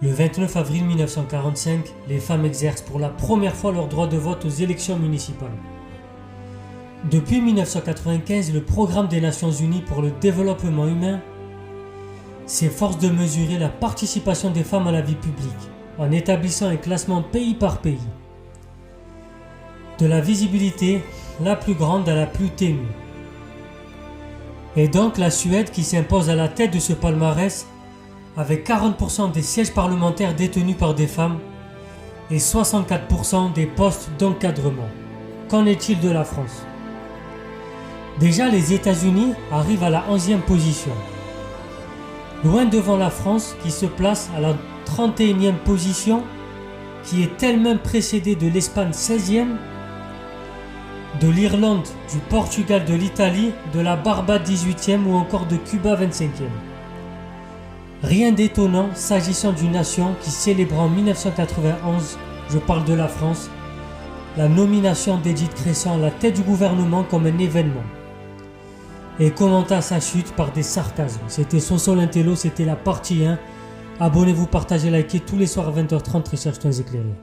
Le 29 avril 1945, les femmes exercent pour la première fois leur droit de vote aux élections municipales. Depuis 1995, le Programme des Nations Unies pour le développement humain s'efforce de mesurer la participation des femmes à la vie publique en établissant un classement pays par pays. De la visibilité la plus grande à la plus ténue. Et donc la Suède qui s'impose à la tête de ce palmarès avec 40% des sièges parlementaires détenus par des femmes et 64% des postes d'encadrement. Qu'en est-il de la France ? Déjà, les États-Unis arrivent à la 11e position. Loin devant la France qui se place à la 31e position, qui est elle-même précédée de l'Espagne 16e, de l'Irlande, du Portugal, de l'Italie, de la Barbade 18e ou encore de Cuba 25e. Rien d'étonnant s'agissant d'une nation qui célébrait en 1991, je parle de la France, la nomination d'Edith Cresson à la tête du gouvernement comme un événement. Et commenta sa chute par des sarcasmes. C'était Sonsol Intello, c'était la partie 1. Abonnez-vous, partagez, likez tous les soirs à 20h30, Recherche Temps Éclairés.